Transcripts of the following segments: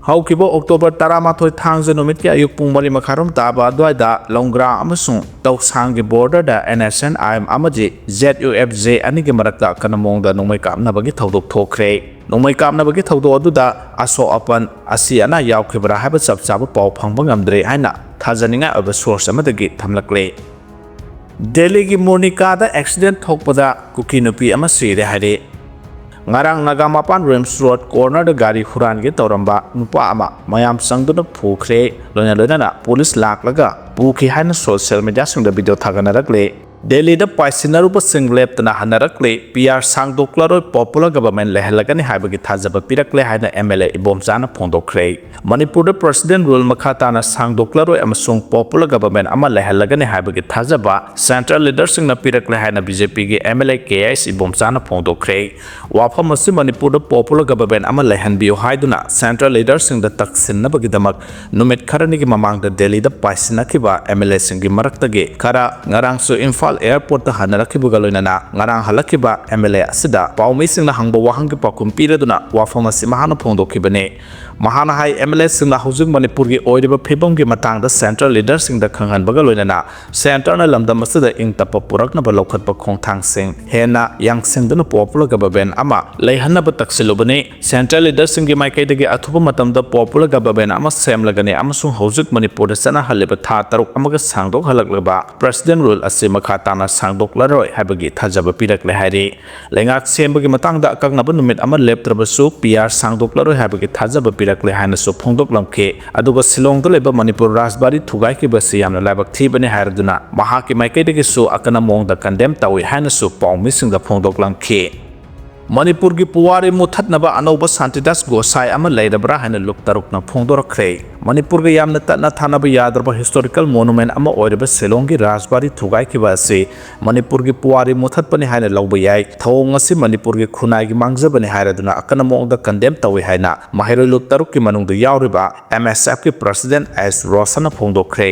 ꯍꯧꯈꯤꯕ ꯑꯣꯛꯇꯣꯕꯔ 13 ꯊꯥꯡꯖ ꯅꯨꯃꯤꯠꯀꯤ ꯑꯌꯨꯛ ꯄꯨꯡ 4 ꯃꯈꯥꯏꯔꯣꯝ ꯇꯥꯕ ꯑꯗꯨꯋꯥꯏꯗ ꯂꯣꯡꯒ꯭ꯔꯥ ꯑꯃꯁꯨꯡ ꯇꯧꯁꯥꯡꯒꯤ ꯕꯣꯔꯗꯔꯗ NSN ꯑꯃꯗꯤ ZUFJ ꯑꯅꯤꯒꯤ ꯃꯔꯛꯇ ꯑꯀꯟꯕ ꯃꯑꯣꯡꯗ ꯅꯣꯡꯃꯩ ꯀꯥꯞꯅꯕꯒꯤ ꯊꯧꯗꯣꯛ ꯊꯣꯛꯈ꯭ꯔꯦ꯫ ꯅꯣꯡꯃꯩ ꯀꯥꯞꯅꯕꯒꯤ ꯊꯧꯗꯣꯛ ꯑꯗꯨꯗ ꯑꯁꯣꯛ ꯑꯄꯟ ꯑꯁꯤ ꯑꯅꯥ ꯌꯥꯎꯈꯤꯕ꯭ꯔꯥ ꯍꯥꯏꯕ ꯆꯞ ꯆꯥꯕ ꯄꯥꯎ ꯐꯪꯕ ꯉꯝꯗ꯭ꯔꯦ ꯍꯥꯏꯅ ꯊꯥꯖꯅꯤꯡꯉꯥꯏ ꯑꯣꯏꯕ ꯁꯣꯔꯁ ꯑꯃꯗꯒꯤ ꯊꯝꯂꯛꯂꯦ꯫ ꯗꯦꯜꯂꯤꯒꯤ ꯃꯨꯔꯅꯤꯀꯥꯗ ꯑꯦꯛꯁꯤꯗꯦꯟꯠ ꯊꯣꯛꯄꯗ ꯀꯨꯀꯤ ꯅꯨꯄꯤ ꯑꯃ ꯁꯤꯔꯦ ꯍꯥꯏꯔꯦ꯫ ꯉꯔꯥꯡ ꯅꯥꯒꯥꯃꯄꯥꯟ ꯔꯤꯝꯁ ꯔꯣꯗ ꯀꯣꯔꯅꯔꯗ ꯒꯥꯔꯤ ꯍꯨꯔꯥꯟꯒꯦ ꯇꯧꯔꯝꯕ ꯅꯨꯄꯥ ꯑꯃ ꯃꯌꯥꯝ ꯆꯪꯗꯨꯅ ꯐꯨꯈ꯭ꯔꯦ, ꯂꯣꯏꯅꯅ ꯄꯨꯂꯤꯁ ꯂꯥꯛꯂꯒ ꯄꯨꯈꯤ ꯍꯥꯏꯅ ꯁꯣꯁꯤꯌꯦꯜ ꯃꯤꯗꯤꯌꯥꯁꯤꯡꯗ ꯚꯤꯗꯤꯑꯣ ꯊꯥꯒꯠꯅꯔꯛꯂꯦ꯫ ꯗꯦꯜꯂꯤꯗ ꯄꯥꯏꯁꯤꯟꯅꯔꯨꯕꯁꯤꯡ ꯂꯦꯞꯇꯅ ꯍꯟꯅꯔꯛꯂꯦ, ꯄꯤꯌꯥꯔ ꯁꯥꯡꯗꯣꯛꯂꯔꯣꯏ, ꯄꯣꯄꯨꯂꯔ ꯒꯚꯔꯟꯃꯦꯟꯠ ꯂꯩꯍꯜꯂꯒꯅꯤ ꯍꯥꯏꯕꯒꯤ ꯊꯥꯖꯕ ꯄꯤꯔꯛꯂꯦ ꯍꯥꯏꯅ MLA ꯏꯕꯣꯝꯆꯥꯅ ꯐꯣꯡꯗꯣꯛꯈ꯭ꯔꯦ꯫ ꯃꯅꯤꯄꯨꯔꯗ ꯄ꯭ꯔꯁꯤꯗꯦꯟꯠ ꯔꯨꯜ ꯃꯈꯥ ꯇꯥꯅ ꯁꯥꯡꯗꯣꯛꯂꯔꯣꯏ ꯑꯃꯁꯨꯡ ꯄꯣꯄꯨꯂꯔ ꯒꯚꯔꯟꯃꯦꯟꯠ ꯑꯃ ꯂꯩꯍꯜꯂꯒꯅꯤ ꯍꯥꯏꯕꯒꯤ ꯊꯥꯖꯕ ꯁꯦꯟꯇ꯭ꯔꯦꯜ ꯂꯤꯗꯔꯁꯤꯡꯅ ꯄꯤꯔꯛꯂꯦ ꯍꯥꯏꯅ BJPꯒꯤ MLA KS ꯏꯕꯣꯝꯆꯥꯅ ꯐꯣꯡꯗꯣꯛꯈ꯭ꯔꯦ꯫ ꯋꯥꯐꯝ ꯑꯁꯤ ꯃꯅꯤꯄꯨꯔꯗ ꯄꯣꯄꯨꯂꯔ ꯒꯚꯔꯟꯃꯦꯟꯠ ꯑꯃ ꯂꯩꯍꯟꯕꯤꯌꯨ ꯍꯥꯏꯗꯨꯅ ꯁꯦꯟꯇ꯭ꯔꯦꯜ ꯂꯤꯗꯔꯁꯤꯡꯗ ꯇꯛꯁꯤꯟꯅꯕꯒꯤꯗꯃꯛ ꯅꯨꯃꯤꯠ ꯈꯔꯅꯤꯒꯤ ꯃꯃꯥꯡꯗ ꯗꯦꯜꯂꯤꯗ ꯄꯥꯏꯁꯤꯟꯅꯈꯤꯕ MLAꯁꯤꯡꯒꯤ ꯃꯔꯛꯇꯒꯤ ꯈꯔ ꯉꯔꯥꯡꯁꯨ ꯏꯝꯐꯥꯜ ꯑꯦꯌꯔꯄꯣꯔꯠꯇ ꯍꯟꯅꯔꯛꯈꯤꯕꯒ ꯂꯣꯏꯅꯅ ꯉꯔꯥꯡ ꯍꯜꯂꯛꯈꯤꯕ MLA ꯑꯁꯤꯗ ꯄꯥꯎꯃꯤꯁꯤꯡꯅ ꯍꯪꯕ ꯋꯥꯍꯪꯒꯤ ꯄꯥꯎꯈꯨꯝ ꯄꯤꯔꯗꯨꯅ ꯋꯥꯐꯝ ꯑꯁꯤ ꯃꯍꯥꯛꯅ ꯐꯣꯡꯗꯣꯛꯈꯤꯕꯅꯤ꯫ ꯃꯍꯥꯛꯅ ꯍꯥꯏ MLAꯁꯤꯡꯅ ꯍꯧꯖꯤꯛ ꯃꯅꯤꯄꯨꯔꯒꯤ ꯑꯣꯏꯔꯤꯕ ꯐꯤꯕꯝꯒꯤ ꯃꯇꯥꯡꯗ ꯁꯦꯟꯇ꯭ꯔꯦꯜ ꯂꯤꯗꯔꯁꯤꯡꯗ ꯈꯪꯍꯟꯕꯒ ꯂꯣꯏꯅꯅ ꯁꯦꯟꯇꯔꯅ ꯂꯝꯗꯝ ꯑꯁꯤꯗ ꯏꯪꯇꯞꯄ ꯄꯨꯔꯛꯅꯕ ꯂꯧꯈꯠꯄ ꯈꯣꯡꯊꯥꯡꯁꯤꯡ ꯍꯦꯟꯅ ꯌꯥꯡꯁꯤꯟꯗꯨꯅ ꯄꯣꯄꯨꯂꯔ ꯒꯚꯔꯟꯃꯦꯟꯠ ꯑꯃ ꯂꯩꯍꯟꯅꯕ ꯇꯛꯁꯤꯜꯂꯨꯕꯅꯤ꯫ ꯁꯦꯟꯇ꯭ꯔꯦꯜ ꯂꯤꯗꯔꯁꯤꯡꯒꯤ ꯃꯥꯏꯀꯩꯗꯒꯤ ꯑꯊꯨꯕ ꯃꯇꯝꯗ ꯄꯣꯄꯨꯂꯔ ꯒꯚꯔꯟꯃꯦꯟꯠ ꯑꯃ ꯁꯦꯝꯂꯒꯅꯤ ꯑꯃꯁꯨꯡ ꯍꯧꯖꯤꯛ ꯃꯅꯤꯄꯨꯔꯗ ꯆꯠꯅꯍꯜꯂꯤꯕ ꯊꯥ 6 ꯑꯃꯒ ꯁꯥꯡꯗꯣꯛꯍꯜꯂꯛꯂꯕ ꯄ꯭ꯔꯁꯤꯗꯦꯟꯠ ꯔꯨꯜ ꯑꯁꯤ ꯃꯈꯥ ꯇꯥꯅ ꯁꯥꯡꯗꯣꯛꯂꯔꯣꯏ ꯍꯥꯏꯕꯒꯤ ꯊꯥꯖꯕ ꯄꯤꯔꯛꯂꯦ ꯍꯥꯏꯔꯤ꯫ ꯂꯩꯉꯥꯛ ꯁꯦꯝꯕꯒꯤ ꯃꯇꯥꯡꯗ ꯑꯀꯛꯅꯕ ꯅꯨꯃꯤꯠ ꯑꯃ ꯂꯦꯞꯇ꯭ꯔꯕꯁꯨ PR ꯁꯥꯡꯗꯣꯛꯂꯔꯣꯏ ꯍꯥꯏꯕꯒꯤ ꯊꯥꯖꯕ ꯄꯤꯔꯛꯂꯦ ꯍꯥꯏꯅꯁꯨ ꯐꯣꯡꯗꯣꯛꯂꯝꯈꯤ꯫ ꯑꯗꯨꯒ ꯁꯤꯂꯣꯡꯗ ꯂꯩꯕ ꯃꯅꯤꯄꯨꯔ ꯔꯥꯖꯕꯥꯔꯤ ꯊꯨꯒꯥꯏꯈꯤꯕꯁꯤ ꯌꯥꯝꯅ ꯂꯥꯏꯕꯛ ꯊꯤꯕꯅꯤ ꯍꯥꯏꯔꯗꯨꯅ ꯃꯍꯥꯛꯀꯤ ꯃꯥꯏꯀꯩꯗꯒꯤꯁꯨ ꯑꯀꯟꯕ ꯃꯑꯣꯡꯗ ꯀꯟꯗꯦꯝ ꯇꯧꯏ ꯍꯥꯏꯅꯁꯨ ꯄꯥꯎꯃꯤꯁꯤꯡꯗ ꯐꯣꯡꯗꯣꯛꯂꯝꯈꯤ꯫ ꯃꯅꯤꯄꯨꯔꯒꯤ ꯄꯨꯋꯥꯔꯤ ꯃꯨꯠꯊꯠꯅꯕ ꯑꯅꯧꯕ ꯁꯥꯟꯇꯤꯗꯥꯁ ꯒꯣꯁꯥꯏ ꯑꯃ ꯂꯩꯔꯕ꯭ꯔꯥ ꯍꯥꯏꯅ ꯂꯨꯞ ꯇꯔꯨꯛꯅ ꯐꯣꯡꯗꯣꯔꯛꯈ꯭ꯔꯦ꯫ ꯃꯅꯤꯄꯨꯔꯒ ꯌꯥꯝꯅ ꯇꯠꯅ ꯊꯥꯅꯕ ꯌꯥꯗ꯭ꯔꯕ ꯍꯤꯁꯇꯣꯔꯤꯀꯦꯜ ꯃꯣꯅꯨꯃꯦꯟꯠ ꯑꯃ ꯑꯣꯏꯔꯤꯕ ꯁꯤꯂꯣꯡꯒꯤ ꯔꯥꯖꯕꯥꯔꯤ ꯊꯨꯒꯥꯏꯈꯤꯕ ꯑꯁꯤ ꯃꯅꯤꯄꯨꯔꯒꯤ ꯄꯨꯋꯥꯔꯤ ꯃꯨꯠꯊꯠꯄꯅꯤ ꯍꯥꯏꯅ ꯂꯧꯕ ꯌꯥꯏ, ꯊꯧꯑꯣꯡ ꯑꯁꯤ ꯃꯅꯤꯄꯨꯔꯒꯤ ꯈꯨꯟꯅꯥꯏꯒꯤ ꯃꯥꯡꯖꯕꯅꯤ ꯍꯥꯏꯔꯗꯨꯅ ꯑꯀꯟꯕ ꯃꯑꯣꯡꯗ ꯀꯟꯗꯦꯝ ꯇꯧꯏ ꯍꯥꯏꯅ ꯃꯍꯩꯔꯣꯏ ꯂꯨꯞ ꯇꯔꯨꯛꯀꯤ ꯃꯅꯨꯡꯗ ꯌꯥꯎꯔꯤꯕ MSFꯀꯤ ꯄ꯭ꯔꯁꯤꯗꯦꯟꯠ S. ꯔꯣꯁꯟꯅ ꯐꯣꯡꯗꯣꯛꯈ꯭ꯔꯦ꯫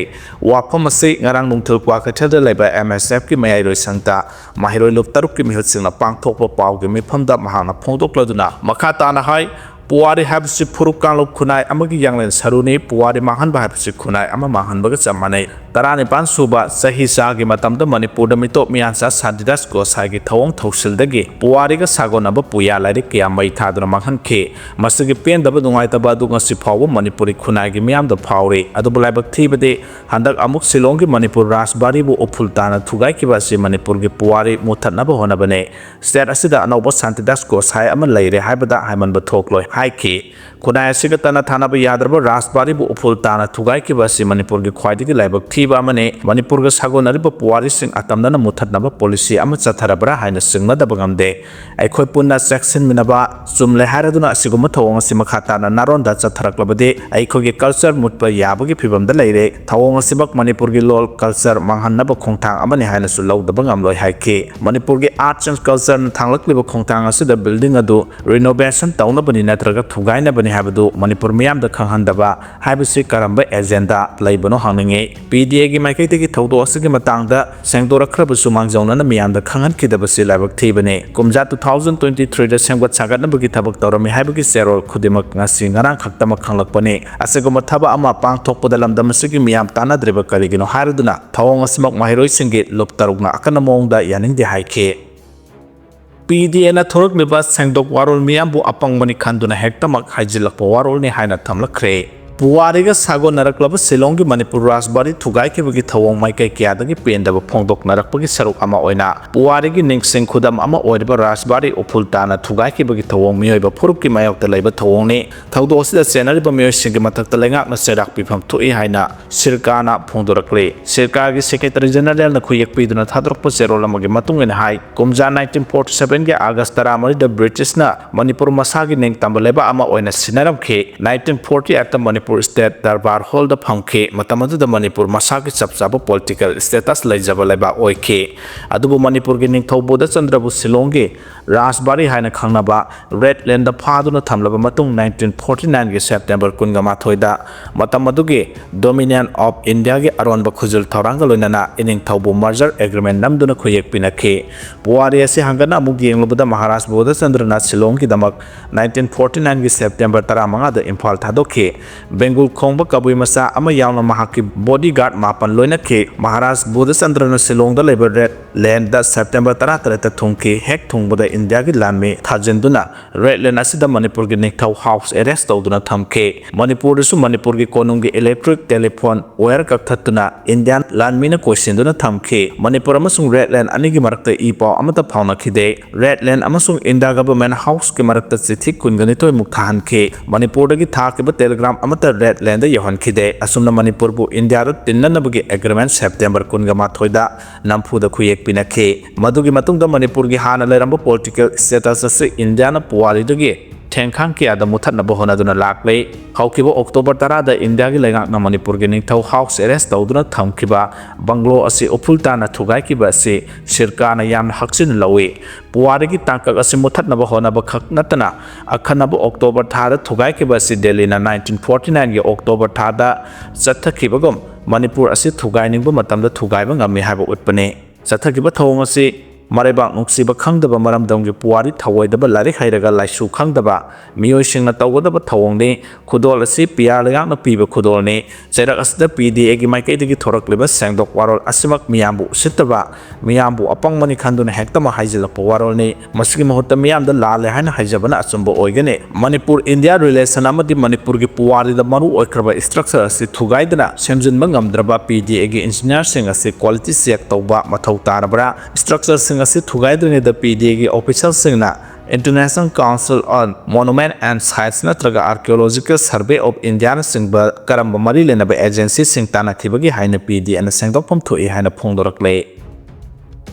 ꯋꯥꯐꯝ ꯑꯁꯤ ꯉꯔꯥꯡ ꯅꯨꯡꯊꯤꯜ ꯀ꯭ꯋꯥꯀꯩꯊꯦꯜꯗ ꯂꯩꯕ MSFꯀꯤ ꯃꯌꯥꯏꯔꯣꯏ ꯁꯪꯇ ꯃꯍꯩꯔꯣꯏ ꯂꯨꯞ ꯇꯔꯨꯛꯀꯤ ꯃꯤꯍꯨꯠꯁꯤꯡꯅ ꯄꯥꯡꯊꯣꯛꯄ ꯄꯥꯎꯒꯤ ꯃꯤꯐꯝꯗ ꯃꯍꯥꯛꯅ ꯐꯣꯡꯗꯣꯛꯂꯗꯨꯅ ꯃꯈꯥ ꯇꯥꯅ ꯍꯥꯏ, ꯄꯨꯋꯥꯔꯤ ꯍꯥꯏꯕꯁꯤ ꯐꯨꯔꯨꯞ ꯀꯥꯡꯂꯨꯞ ꯈꯨꯟꯅꯥꯏ ꯑꯃꯒꯤ ꯌꯥꯡꯂꯦꯟ ꯁꯔꯨꯅꯤ꯫ ꯄꯨꯋꯥꯔꯤ ꯃꯥꯡꯍꯟꯕ ꯍꯥꯏꯕꯁꯤ ꯈꯨꯟꯅꯥꯏ ꯑꯃ ꯃꯥꯡꯍꯟꯕꯒ ꯆꯞ ꯃꯥꯟꯅꯩ꯫ 19 ꯁꯨꯕ ꯆꯍꯤꯆꯥꯒꯤ ꯃꯇꯝꯗ ꯃꯅꯤꯄꯨꯔꯗ ꯃꯤꯇꯣꯞ ꯃꯤꯌꯥꯟꯆꯥ ꯁꯥꯟꯇꯤꯗꯥꯁ ꯒꯣꯁꯥꯏꯒꯤ ꯊꯧꯑꯣꯡ ꯊꯧꯁꯤꯜꯗꯒꯤ ꯄꯨꯋꯥꯔꯤꯒ ꯁꯥꯒꯣꯟꯅꯕ ꯄꯨꯌꯥ ꯂꯥꯏꯔꯤꯛ ꯀꯌꯥ ꯃꯩ ꯊꯥꯗꯨꯅ ꯃꯥꯡꯍꯟꯈꯤ꯫ ꯃꯁꯤꯒꯤ ꯄꯦꯟꯗꯕ ꯅꯨꯡꯉꯥꯏꯇꯕ ꯑꯗꯨ ꯉꯁꯤ ꯐꯥꯎꯕ ꯃꯅꯤꯄꯨꯔꯤ ꯈꯨꯟꯅꯥꯏꯒꯤ ꯃꯤꯌꯥꯝꯗ ꯐꯥꯎꯔꯤ꯫ ꯑꯗꯨꯕꯨ ꯂꯥꯏꯕꯛ ꯊꯤꯕꯗꯤ ꯍꯟꯗꯛ ꯑꯃꯨꯛ ꯁꯤꯂꯣꯡꯒꯤ ꯃꯅꯤꯄꯨꯔ ꯔꯥꯖꯕꯥꯔꯤꯕꯨ ꯎꯐꯨꯜ ꯇꯥꯅ ꯊꯨꯒꯥꯏꯈꯤꯕ ꯑꯁꯤ ꯃꯅꯤꯄꯨꯔꯒꯤ ꯄꯨꯋꯥꯔꯤ ꯃꯨꯠꯊꯠꯅꯕ ꯍꯣꯠꯅꯕꯅꯤ꯫ ꯁ꯭ꯇꯦꯠ ꯑꯁꯤꯗ ꯑꯅꯧꯕ ꯁꯥꯟꯇꯤꯗꯥꯁ ꯒꯣꯁꯥꯏ ꯑꯃ ꯂꯩꯔꯦ ꯍꯥꯏꯕꯗ ꯍꯥꯏꯃꯟꯕ ꯊꯣꯛꯂꯣꯏ ꯍꯥꯏꯈꯤ꯫ ꯈꯨꯟꯅꯥꯏ ꯑꯁꯤꯒ ꯇꯠꯅ ꯊꯥꯅꯕ ꯌꯥꯗ꯭ꯔꯕ ꯔꯥꯖꯕꯥꯔꯤꯕꯨ ꯎꯐꯨꯜ ꯇꯥꯅ ꯊꯨꯒꯥꯏꯈꯤꯕ ꯑꯁꯤ ꯃꯅꯤꯄꯨꯔꯒꯤ ꯈ꯭ꯋꯥꯏꯗꯒꯤ ꯂꯥꯏꯕꯛ ꯊꯤꯕ ꯑꯃꯅꯤ꯫ ꯃꯅꯤꯄꯨꯔꯒ ꯁꯥꯒꯣꯟꯅꯔꯤꯕ ꯄꯨꯋꯥꯔꯤꯁꯤꯡ ꯑꯇꯝꯅꯅ ꯃꯨꯠꯊꯠꯅꯕ ꯄꯣꯂꯤꯁꯤ ꯑꯃ ꯆꯠꯊꯔꯕ꯭ꯔꯥ ꯍꯥꯏꯅ ꯆꯤꯡꯅꯗꯕ ꯉꯝꯗꯦ꯫ ꯑꯩꯈꯣꯏ ꯄꯨꯟꯅ ꯆꯦꯛꯁꯤꯟꯃꯤꯟꯅꯕ ꯆꯨꯝꯂꯦ ꯍꯥꯏꯔꯗꯨꯅ ꯑꯁꯤꯒꯨꯝꯕ ꯊꯧꯑꯣꯡ ꯑꯁꯤ ꯃꯈꯥ ꯇꯥꯅ ꯅꯥꯔꯣꯟꯗ ꯆꯠꯊꯔꯛꯂꯕꯗꯤ ꯑꯩꯈꯣꯏꯒꯤ ꯀꯜꯆꯔ ꯃꯨꯠꯄ ꯌꯥꯕꯒꯤ ꯐꯤꯚꯝꯗ ꯂꯩꯔꯦ꯫ ꯊꯧꯑꯣꯡ ꯑꯁꯤꯃꯛ ꯃꯅꯤꯄꯨꯔꯒꯤ ꯂꯣꯜ ꯀꯜꯆꯔ ꯃꯥꯡꯍꯟꯅꯕ ꯈꯣꯡꯊꯥꯡ ꯑꯃꯅꯤ ꯍꯥꯏꯅꯁꯨ ꯂꯧꯗꯕ ꯉꯝꯂꯣꯏ ꯍꯥꯏꯈꯤ꯫ ꯃꯅꯤꯄꯨꯔꯒꯤ ꯑꯥꯔꯠꯁ ꯑꯦꯟড ꯀꯜꯆꯔꯅ ꯊꯥꯡꯂꯛꯂꯤꯕ ꯈꯣꯡꯊꯥꯡ ꯑꯁꯤꯗ ꯕꯤꯜꯗꯤꯡ ꯑꯗꯨ ꯔꯤꯅꯣꯚꯦꯁꯟ ꯇꯧꯅꯕꯅꯤ ꯅꯠꯇ꯭ꯔꯒ ꯊꯨꯒꯥꯏꯅꯕꯅꯤ ꯍꯥꯏꯕꯗꯨ ꯃꯅꯤꯄꯨꯔ ꯃꯤꯌꯥꯝꯗ ꯈꯪꯍꯟꯗꯕ ꯍꯥꯏꯕꯁꯤ ꯀꯔꯝꯕ ꯑꯦꯖꯦꯟꯗꯥ ꯂꯩꯕꯅꯣ ꯍꯪꯅꯤꯡꯉꯤ꯫ PDAꯒꯤ ꯃꯥꯏꯀꯩꯗꯒꯤ ꯊꯧꯗꯣꯛ ꯑꯁꯤꯒꯤ ꯃꯇꯥꯡꯗ ꯁꯦꯡꯗꯣꯔꯛꯈ꯭ꯔꯕꯁꯨ ꯃꯥꯡꯖꯧꯅꯅ ꯃꯤꯌꯥꯝꯗ ꯈꯪꯍꯟꯈꯤꯗꯕꯁꯤ ꯂꯥꯏꯕꯛ ꯊꯤꯕꯅꯤ꯫ ꯀꯨꯝꯖꯥ 2023ꯗ ꯁꯦꯝꯒꯠ ꯁꯥꯒꯠꯅꯕꯒꯤ ꯊꯕꯛ ꯇꯧꯔꯝꯃꯤ ꯍꯥꯏꯕꯒꯤ ꯆꯦꯔꯣꯜ ꯈꯨꯗꯤꯡꯃꯛ ꯉꯁꯤ ꯉꯔꯥꯡ ꯈꯛꯇꯃꯛ ꯈꯪꯂꯛꯄꯅꯤ꯫ ꯑꯁꯤꯒꯨꯝꯕ ꯊꯕꯛ ꯑꯃ ꯄꯥꯡꯊꯣꯛꯄꯗ ꯂꯝꯗꯝ ꯑꯁꯤꯒꯤ ꯃꯤꯌꯥꯝ ꯇꯥꯟꯅꯗ꯭ꯔꯤꯕ ꯀꯔꯤꯒꯤꯅꯣ ꯍꯥꯏꯔꯗꯨꯅ ꯊꯧꯑꯣꯡ ꯑꯁꯤꯃꯛ ꯃꯍꯩꯔꯣꯏꯁꯤꯡꯒꯤ ꯂꯨꯞ ꯇꯔꯨꯛꯅ ꯑꯀꯟꯕ ꯃꯑꯣꯡꯗ ꯌꯥꯅꯤꯡꯗꯦ ꯍꯥꯏꯈꯤ꯫ PDAꯅ ꯊꯣꯔꯛꯂꯤꯕ ꯁꯦꯡꯗꯣꯛ ꯋꯥꯔꯣꯜ ꯃꯤꯌꯥꯝꯕꯨ ꯑꯄꯪꯕꯅꯤ ꯈꯟꯗꯨꯅ ꯍꯦꯛꯇꯃꯛ ꯍꯥꯏꯖꯤꯜꯂꯛꯄ ꯋꯥꯔꯣꯜꯅꯤ ꯍꯥꯏꯅ ꯊꯝꯂꯛꯈ꯭ꯔꯦ꯫ ꯄꯨꯋꯥꯔꯤꯒ ꯁꯥꯒꯣꯟꯅꯔꯛꯂꯕ ꯁꯤꯂꯣꯡꯒꯤ ꯃꯅꯤꯄꯨꯔ ꯔꯥꯖꯕꯥꯔꯤ ꯊꯨꯒꯥꯏꯈꯤꯕꯒꯤ ꯊꯧꯑꯣꯡ ꯃꯥꯏꯀꯩ ꯀꯌꯥꯗꯒꯤ ꯄꯦꯟꯗꯕ ꯐꯣꯡꯗꯣꯛꯅꯔꯛꯄꯒꯤ ꯁꯔꯨꯛ ꯑꯃ ꯑꯣꯏꯅ ꯄꯨꯋꯥꯔꯤꯒꯤ ꯅꯤꯡꯁꯤꯡ ꯈꯨꯗꯝ ꯑꯃ ꯑꯣꯏꯔꯤꯕ ꯔꯥꯖꯕꯥꯔꯤ ꯎꯐꯨꯜ ꯇꯥꯅ ꯊꯨꯒꯥꯏꯈꯤꯕꯒꯤ ꯊꯧꯑꯣꯡ ꯃꯤꯑꯣꯏꯕ ꯐꯨꯔꯨꯞꯀꯤ ꯃꯥꯌꯣꯛꯇ ꯂꯩꯕ ꯊꯧꯑꯣꯡꯅꯤ꯫ ꯊꯧꯗꯣꯛ ꯑꯁꯤꯗ ꯆꯦꯟꯅꯔꯤꯕ ꯃꯤꯑꯣꯏꯁꯤꯡꯒꯤ ꯃꯊꯛꯇ ꯂꯩꯉꯥꯛꯅ ꯆꯩꯔꯥꯛ ꯄꯤꯐꯝ ꯊꯣꯛꯏ ꯍꯥꯏꯅ ꯁꯤꯔꯀꯥꯔꯅ ꯐꯣꯡꯗꯣꯔꯛꯂꯤ꯫ ꯁꯤꯔꯀꯥꯔꯒꯤ ꯁꯦꯀ꯭ꯔꯦꯇꯔꯤ ꯖꯦꯅꯔꯦꯜꯅ ꯈꯨꯌꯦꯛ ꯄꯤꯗꯨꯅ ꯊꯥꯗꯣꯔꯛꯄ ꯆꯦꯔꯣꯜ ꯑꯃꯒꯤ ꯃꯇꯨꯡ ꯏꯟꯅ ꯍꯥꯏ, ꯀꯨꯝꯖꯥ 1947ꯒꯤ ꯑꯥꯒꯁ 13ꯗ ꯕ꯭ꯔꯤꯇꯤꯁꯅ ꯃꯅꯤꯄꯨꯔ ꯃꯁꯥꯒꯤ ꯅꯤꯡꯇꯝꯕ ꯂꯩꯕꯥꯛ ꯑꯃ ꯑꯣꯏꯅ ꯁꯤꯟꯅꯔꯝꯈꯤ꯫ 1948ꯗ Manipur Manipur State Darbar Hall the Pamke, Matamadu the Manipur Masaki Sapsabo political status Lajabaleba Oike, Adubu Manipur Gining Tobo the Chandrabu Silongi, Rajbari Haina Kanaba, Red Land the Paduna Tamlaba Matung 1949 September Kungamatoida, Matamadugi, Dominion of India around Bakuzul Tarangalunana, Ining Tobo merger agreement Namduna Kuyek Pinake, Buaria Hangana Mugi Lubuda Maharaj Boda Chandrana Silongi Damak, 1949 September Taramanga the Impal Tadoke, Bengal Kongba Kabui Masa Amayana Mahaki bodyguard Mapan Loinake, Maharaj Boda Chandrana Silong the Labor Red Land that September Tarata Tunki, Hek Tungbuda India Lame, Tajenduna, Red Land Asida Manipur Ginik House arrest Duna Tamke, Manipur Su Manipur Konungi electric telephone, where Kaktatuna, Indian Landmina question Duna Tamke, Manipur Amasung Red Land Anigi Marakta Ipo Amata Pauna Kide, Red Land Amasung India Government House Kimarakta City Kunganito Muktahan Ke, Manipur Dagi Takiba Telegram Amata Red Land Yohan Kide, Asumna Manipur Bu India Tinanabugi Agreement September Kungamatoida, Nampu the Kuyek Pinake, Madugi Matunga Manipur Hana Leramba political status Indiana Puari Dugi. Tenkang kia the mutat na bohona duna lakle, Haukibo October Tarada India Legak na Manipur Gining Tau House arrest Duna Tamkiba, Banglo asi Opultana Tugaikiba si, Shirkana Yam Haksin Lawe, Puarigi Tanka asi mutat na bohona bakak natana, Akanabo October Tada Tugaikiba si Delhi na 1949 October Tada, Satakibagum, Manipur asi Tugaining Bumatam the Tugaibang Amihaba Utpane, Satakiba Tongasi. Maribak Nuksiba Kangdaba Maram Dongi Puari Tawai the Balari Hairaga Laisu Kangdaba, Mio Sing Natawada Tawongi, Kudolasi, Pia Lagana Piba Kudolni, Zeras the PD Egimaki Torakliba, Sangdok Warol Asimak Miambu, Sitaba, Miambu, upon Manikandun Hectama Hizela Powarolni, Maskimota Miam the Lale Hana Hijabana Asumbo Oigane, Manipur India relates Sanamadi Manipurgi Puari the Maru Okraba structure si Tugaidana, Shemzin Mangam Draba PD Egi engineer sing as a quality sect of Matautarabra, structures asi thugaidrine the PD official singna International Council on Monument and Sites natraga Archaeological Survey of India singba karamba mari lenaba agency sing tana thibagi haina PD and sengdokpam thui haina phongdorakle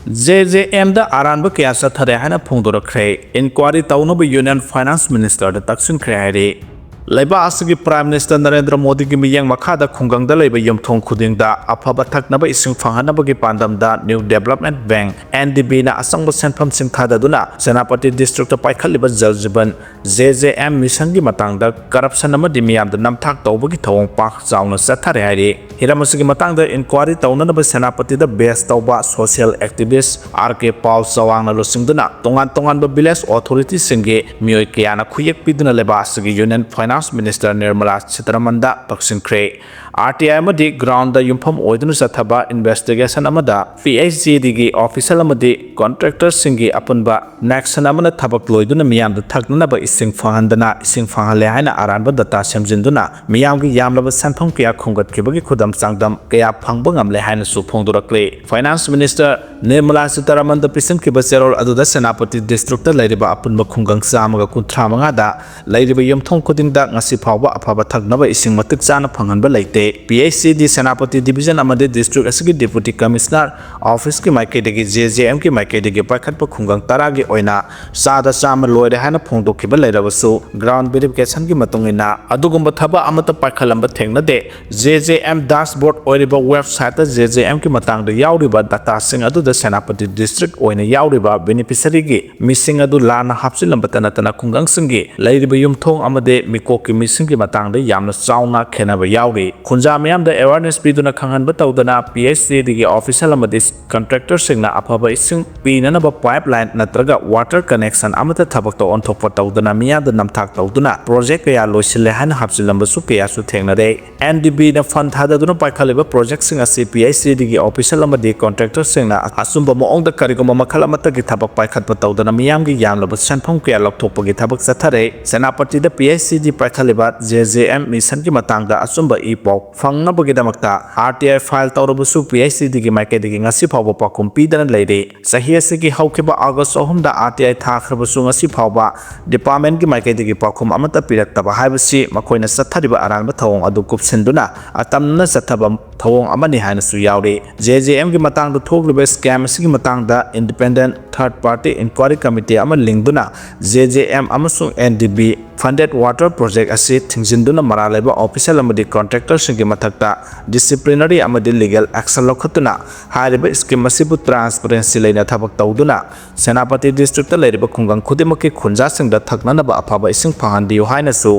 JJM da aranba kya sathare haina phongdorakre inquiry tawnoba Union Finance Minister da taksin khre Laiba asigi Prime Minister Narendra Modi ki miyang makada khunggang da laiba yumthong khuding da afaba thaknaba ising phanghanaba gi pandam da New Development Bank NDB na asangba senpham sing thada duna Senapati District ta paikhaliba jaljiban JJM mission gi matang da corruption ama dimiyam da namthak tawba gi thawong pak chauna sathare hari hiramasigi matang da inquiry tawna ba Senapati da base tawba social activist RK Paul Sawang na losing duna tongan ba village authority singe miyoi kayana khuyek piduna leba asigi Union Finance Minister Nirmala Sitharaman Paksin Kre RTI Amadi ground the Yumpam Oidunu Sathaba investigation Amada PhD Digi official Amadi contractors Singi Apunba Naxan Amana Tabak Loiduna Miam the Tagnaba Ising Fahandana Ising Fahalehana Aranba Data Semjinduna Miamgi Yamlava Sampong Kia Kungat Kibagi Kudam Sangdam Kaya Pangbangam Lehana Supongdurakle Finance Minister Nirmala Sitharaman the Pisin Kibaserol Aduda Senapati District Ladiba Apunba Kungang Samaga Kuntramangada Ladiba Yumtong Kuding ngasi phawba afaba thaknaba ising matik chana phanganba leite PhD Senapati Division amade district asigi deputy commissioner office ki maikadegi JJM ki maikadegi pakhatpa khungang taragi oina sada chama loire hana phongdokhiba leirabasu ground verification ki matungina adugumba thaba amata pakhalamba thengnade JJM dashboard oiriba website ta JJM ki matangda yauriba data sing adu da Senapati district oina yauriba beneficiary gi missing adu lana hapsilamba tanatana khungang singi leiriba yumthong amade Koki missing ki matang de yamna chauna khenaba yauri khunja myam da awareness piduna khanghanba tawdana PhD digi official amadi contractor singna afaba ising pinana ba pipeline natraga water connection amata thabak to on thokpa tawdana miya da namthak tawduna project ya loisile han hapsilamba su kya su thengna de NDB na fund thada duna paikhaliba project singa PhD digi official amadi contractor singna asumba moong da karigoma makhala mata gi thabak paikhatpa tawdana miyam gi yamlaba sanphom kya lokthokpa gi thabak sathare Senapati da PhD Pakhalibat JJM mission ki matangda asumba ipok fangna bagi-damakta RTI file tawrabusu PhD digi maikadigi ngasi phawba pakum pidana leire sahi asigi haukiba August 3 da RTI thakhrabusu ngasi phawba department ki maikadigi pakum amata piraktaba haibasi makoina sathariba aranba thawong adu kupsinduna atamna sathaba thawong amani hainasu yauri JJM gi matang da thokliba scam sigi matang da independent third party inquiry committee ama lingduna JJM amasung NDB funded water project asi thingzinduna maraleba official amadi contractor singi mathakta disciplinary amadi legal action lokhatuna hariba scheme asibu transparency leina thabak tawduna Senapati district ta leiriba khungang khudimaki khunja singda thaknanaba afaba ising phangandiu hainasu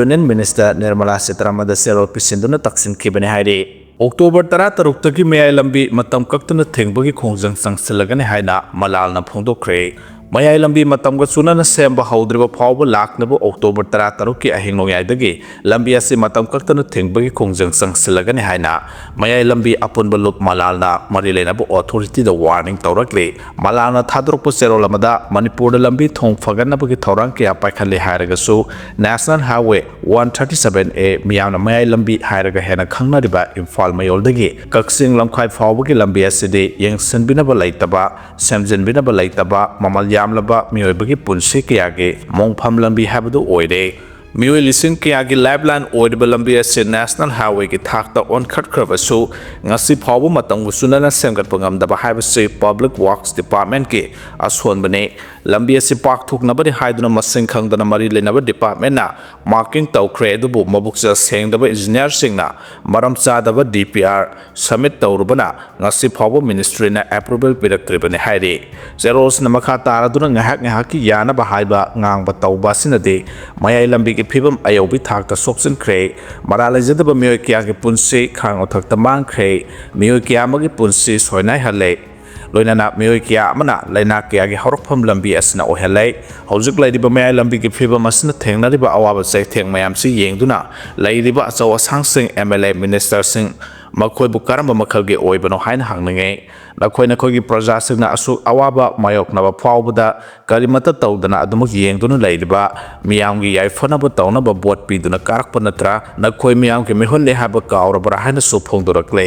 Union Minister Nirmala Sitharaman da sero pisinduna taksin khibane hairi October 13 tagi Mayai Lambi matam kaktuna thengbagi khongjang sangsilagani haina malalna phongdokre Mayai Lambi matam ga sunana semba haudriba phawba laknaba October 13 ki ahingno yaidagi lambi asi matam kaktuna thengbagi khongjang sangsilagani haina Mayai Lambi apunba lup malalna marilena bu authority da warning tawrakle malalna thadrokpa sero lamada Manipur da lambi thong faganaba ki thorang ki apaikhale hairagasu National Highway 137A miyamna Mayai Lambi hairaga hena khangnariba Imphal Mayoldagi Kaksing Lamkhai phawbagi lambi asidi yengsanbinaba laitaba semjinbinaba laitaba mamal yamlaba miyoibagi punsi kiyagi mongpham lambi habadu oire Miyoi lising kiyagi lifeline oidaba lambi asi National Highway ki thakta onkhatkhrabasu ngasi phawba matam sunana semgatpa ngamdaba haibasi Public Works Department ki asonbane lambi asi pakthoknabani haiduna masing khangdana mari lenaba department na marking tawkhre adubu mabuksa sengdaba engineer singna maram chadaba DPR submit tawrubana ngasi phawba ministry na approval piraktribane hairi zeros na makha taraduna ngahak ki yanaba haiba ngangba tawba sinade mayai lambi Pibam ayobi thakta soksin kre maralajadaba miyoy kya ki punsi khang othakta mang kre miyoy kya magi punsi soinai hale loinana miyoy kya amana laina kya ki horokpham lambi asna ohelai hojik laidiba mayai lambi ki pibam asna thengnariba awaba sai theng mayam si yengduna laidiba achaw asang sing MLA minister sing makhoi bu karamba makhalge oibano haina hangnangai nakhoi khoi gi praja singna asu awaba mayok naba phawbada karimata tawdana adumuk yengduna laidiba miyam gi yaifana ba tawna ba bot piduna karakpa natra nakhoi miyam ki mehonle haba kawrabara haina su phongdorakle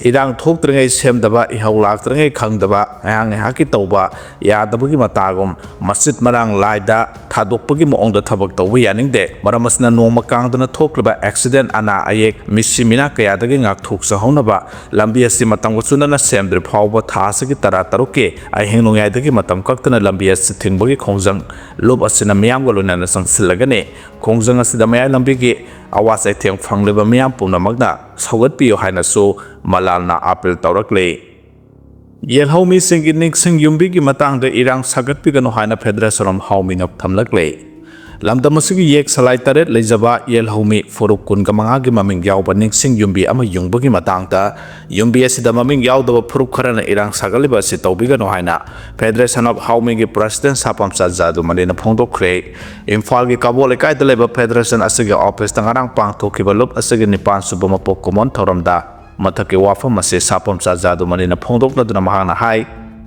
Idang thoktrngai semdaba ihaulaktrngai khangdaba ayang haki tawba yadabagi matagum masjid marang laida thadokpagi moongda thabak tawba yaningde maramasna nongma kangdana thoklaba accident ana ayek misimina kayadagi ngak thoksa honaba lambi asi matamga sunana semdri phawba thasagi tara taruke ahingnongyadagi matam kaktana lambi asi thingbagi khongjang lob asina miyamga lunana sangsilagane khongjang asida mayai lambi gi awasai theng phangleba miyam pumnamagna sagatpiyo hainasu malalna apel tawrakle Yelhomi singi niksing yumbi gi matangda irang sagatpigano haina federation haumi nok thamlakle lamdamasigi yek salai taret lejaba Yelhomi foruk kun gamanga gi maming yawba niksing yumbi ama yungbagi matangda yumbi asida maming yawdaba foruk kharana irang sagaliba si tawbigano haina federation of haumi gi president sapam sajadu manina phongdokre Imphal gi kabol ekai daleba federation asigi office tangarang pangthokiba lup asigi nipan subama pokkomon thoramda mathake wafam ase sapam sajadu manina phongdoknaduna mahana hai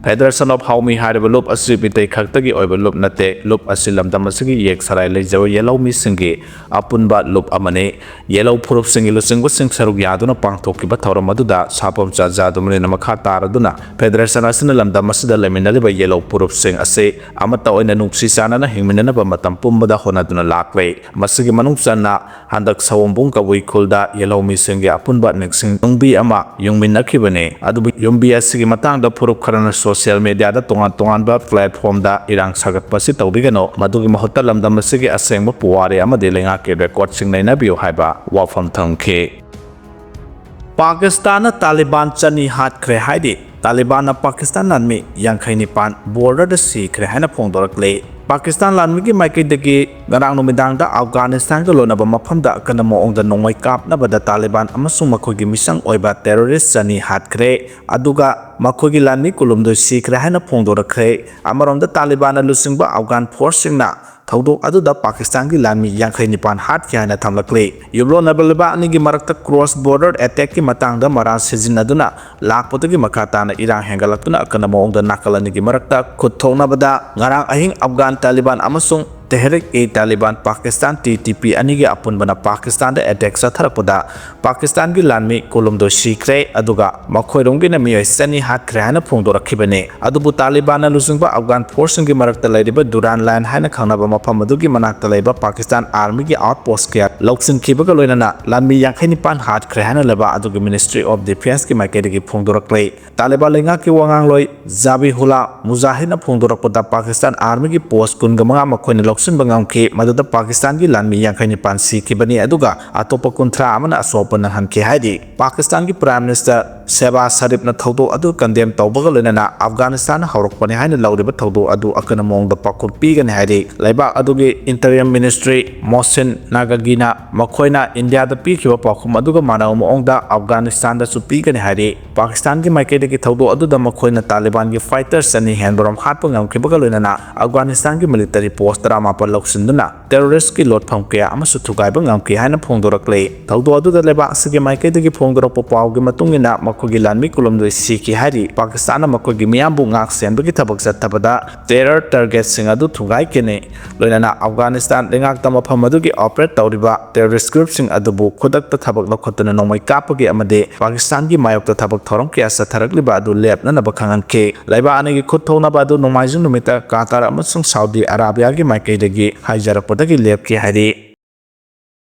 Federation of Haumi Hariba Loop Asibite Kaktagi Oiba Loop Nate Loop Asilam Damasigi Yek Sarai Lejawa Yellow Missingi Apunba Loop Amane Yellow Puruf Singilu Singu Sing Saruk Yaduna Pangtoki Batara Maduda Sapam Jadumina Makata Raduna Federation Asinalam Damasida Leminaliba Yellow Puruf Sing Ase Amata Oina Nupsi Sana Himinaba Matampumba Honaduna Lakwe Masigi Manungsana Handak Sawombunka Wikulda Yellow Missingi Apunba Nixing Yungbi Ama Yungmin Nakibane Adubi Yumbi Asigi Matanga Puruk Karana social media da tongan ba platform da irang sagat pasi tawbigano madugi mahutta lamdam asigi asengba puwari amade lenga ke record sing naina biu haiba wafam thangke Pakistan Taliban chani hat kre haidi Taliban Pakistan lanmi yangkhai nipan border da si kre haina phongdorakle Pakistan lanmi gi maiki dagi garang numidang da Afghanistan ga lonaba mafam da kana moong da nongmai kap na bada Taliban amasung makhogi misang oiba terrorist chani hat kre aduga makhogi lanmi kulumdo si kre haina phongdorakle amarom da Taliban lusingba Afghan force singna Thaudok aduda Pakistan ki lanmi yangkhai nipan hat kya na thamlakle yublo nabalba ani gi marakta cross border attack ki matang da mara sejinaduna lakpotagi makata na irang hengalakuna kana moong da nakalani gi marakta khuthona bada ngarang ahing Afghan Taliban amasung Tehrik-e-Taliban Pakistan TTP anigi apunbana Pakistan da attack sa tharakpada Pakistan gi lanmi kolomdo sikre aduga makhoironggi na miyoi sani hatkre hana phongdorakhibane adubu Taliban na lusungba Afghan force gi marakta laiba Duran line hana khanaba mafam adugi manakta laiba Pakistan army gi outpost kya loksin khibaga loinana lanmi yankhani pan hatkre hana leba adugi Ministry of Defense ki maikede gi phongdorakle Taliban lenga ki wangang loi Zabihullah Mujahid na phongdorakpada Pakistan army gi post kunga mga makhoina loksin bangam ke maduda Pakistan gi lanmi yankhani pan sikibani aduga atopa kuntra amana asopa na hanke haidi Pakistan gi Prime Minister Shehbaz Sharif na thodo adu condemn tawbaga loinana Afghanistan hawrokpani haina lawriba thodo adu akana mongda pakul pigani haidi laiba adugi Interim Ministry Mohsin Nagagina makhoina India da pikhiba pakhum aduga manaw moongda Afghanistan da su pigani haidi Pakistan gi maikede gi thodo adu da makhoina Taliban gi fighters ani handboram hatpa ngamkhibaga loinana Afghanistan gi military post drama pa loksinduna terrorist ki lotpham kya amasu thugaiba ngamki haina phongdorakle thodo adu da leba asigi maikede gi phongdorakpa paw gi matungina makogi lanmi kulomdo siki hari Pakistan makogi miyambu ngak senbagi thabak sattabada terror target sing adu thugai kene loinana Afghanistan lengak tama phamadu gi operate tawriba terrorist group sing adubu khodak ta thabak lokhotna nomai kapagi amade Pakistan gi mayok ta thabak thorom kya satharakliba adu lepna na bakhangan ke laiba anegi khotthona badu nomaijung numita Qatar amasung Saudi Arabia gi maikaidagi haijarapodagi lepki hari